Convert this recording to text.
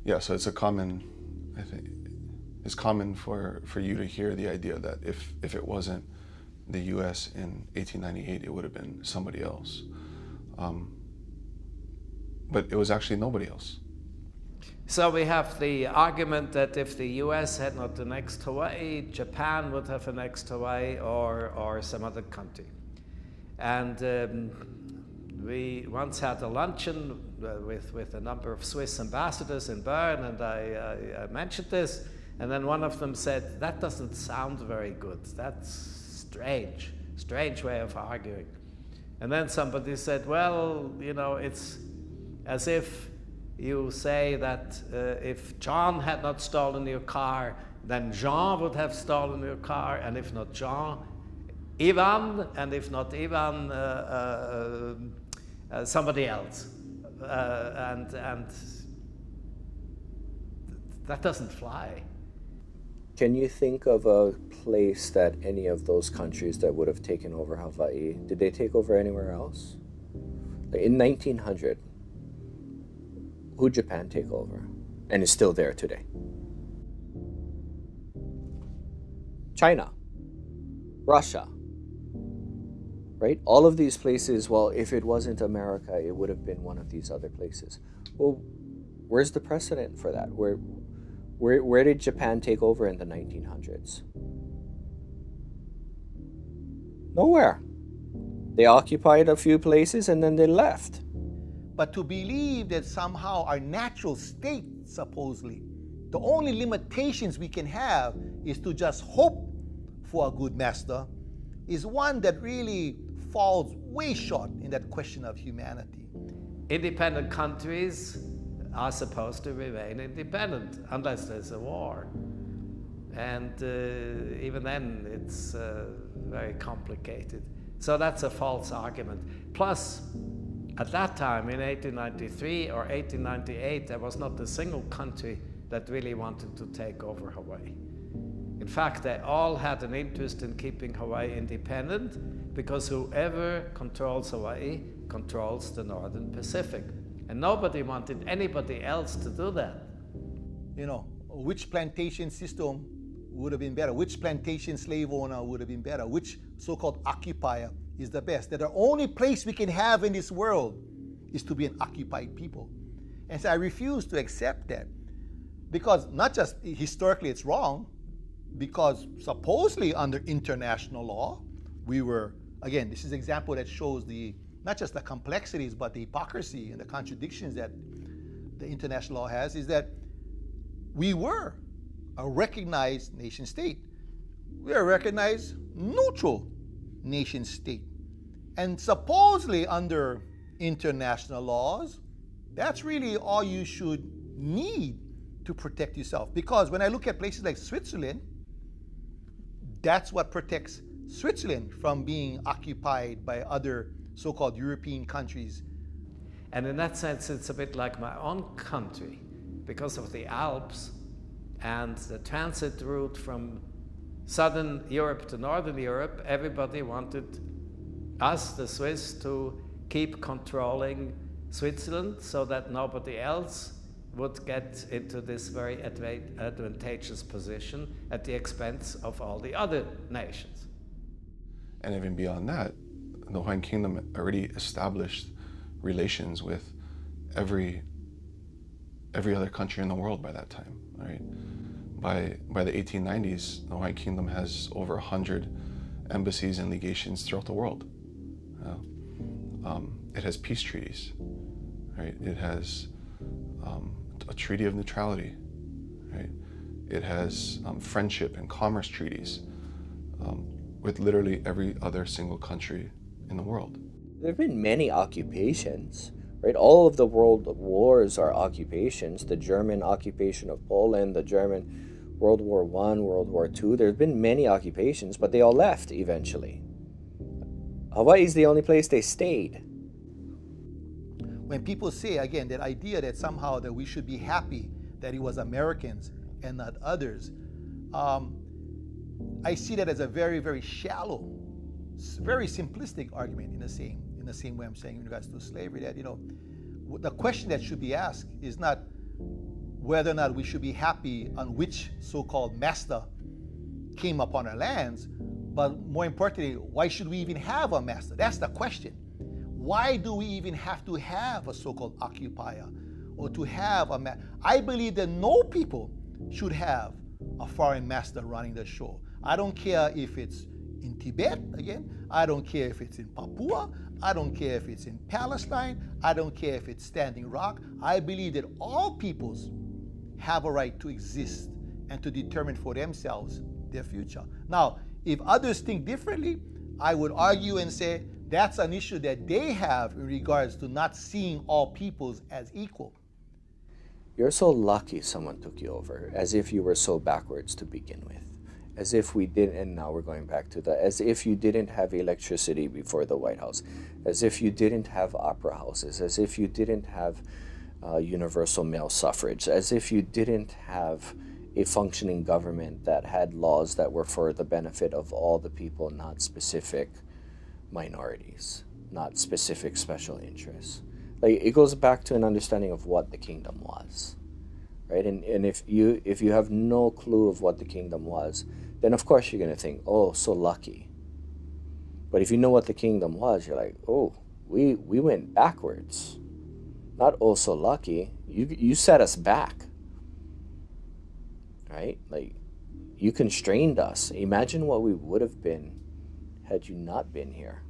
Yeah, so it's a common, I think, it's common for you to hear the idea that if it wasn't the U.S. in 1898, it would have been somebody else. But it was actually nobody else. So we have the argument that if the US had not annexed Hawaii, Japan would have annexed Hawaii, or some other country. And we once had a luncheon with a number of Swiss ambassadors in Bern, and I mentioned this, and then one of them said, that doesn't sound very good. That's strange way of arguing. And then somebody said, well, you know, it's as if you say that if John had not stolen your car, then Jean would have stolen your car, and if not Jean, Ivan, and if not Ivan, somebody else. And that doesn't fly. Can you think of a place that any of those countries that would have taken over Hawaii, did they take over anywhere else? In 1900, who'd Japan take over and is still there today? China, Russia, right? All of these places, well, if it wasn't America, it would have been one of these other places. Well, where's the precedent for that? Where did Japan take over in the 1900s? Nowhere. They occupied a few places and then they left. But to believe that somehow our natural state, supposedly, the only limitations we can have is to just hope for a good master, is one that really falls way short in that question of humanity. Independent countries are supposed to remain independent unless there's a war. And even then, it's very complicated. So that's a false argument. Plus, at that time, in 1893 or 1898, there was not a single country that really wanted to take over Hawaii. In fact, they all had an interest in keeping Hawaii independent, because whoever controls Hawaii controls the Northern Pacific. And nobody wanted anybody else to do that. You know, which plantation system would have been better? Which plantation slave owner would have been better? Which so-called occupier is the best? That the only place we can have in this world is to be an occupied people. And so I refuse to accept that, because not just historically it's wrong, because supposedly under international law, we were, again, this is an example that shows not just the complexities, but the hypocrisy and the contradictions that the international law has, is that we were a recognized nation state. We are a recognized neutral nation state. And supposedly under international laws, that's really all you should need to protect yourself. Because when I look at places like Switzerland, that's what protects Switzerland from being occupied by other so-called European countries. And in that sense, it's a bit like my own country. Because of the Alps and the transit route from Southern Europe to Northern Europe, everybody wanted us, the Swiss, to keep controlling Switzerland so that nobody else would get into this very advantageous position at the expense of all the other nations. And even beyond that, the Hawaiian Kingdom already established relations with every other country in the world by that time, right? By the 1890s, the Hawaiian Kingdom has over 100 embassies and legations throughout the world. It has peace treaties, right? It has a treaty of neutrality, right? It has friendship and commerce treaties with literally every other single country in the world. There have been many occupations, right? All of the world wars are occupations. The German occupation of Poland, the German World War I, World War II. There have been many occupations, but they all left eventually. Hawaii is the only place they stayed. When people say, again, that idea that somehow that we should be happy that it was Americans and not others, I see that as a very, very shallow, very simplistic argument in the same way I'm saying in regards to slavery, that, you know, the question that should be asked is not whether or not we should be happy on which so-called master came upon our lands, but more importantly, why should we even have a master? That's the question. Why do we even have to have a so-called occupier or to have a master? I believe that no people should have a foreign master running the show. I don't care if it's in Tibet, again. I don't care if it's in Papua. I don't care if it's in Palestine. I don't care if it's Standing Rock. I believe that all peoples have a right to exist and to determine for themselves their future. Now, if others think differently, I would argue and say that's an issue that they have in regards to not seeing all peoples as equal. You're so lucky someone took you over, as if you were so backwards to begin with. As if we didn't, and now we're going back to as if you didn't have electricity before the White House, as if you didn't have opera houses, as if you didn't have universal male suffrage, as if you didn't have a functioning government that had laws that were for the benefit of all the people, not specific minorities, not specific special interests. Like, it goes back to an understanding of what the kingdom was, right? And if you have no clue of what the kingdom was, then of course you're going to think, oh, so lucky. But if you know what the kingdom was, you're like, oh, we went backwards. Not oh, so lucky. You set us back, right? Like, you constrained us. Imagine what we would have been had you not been here.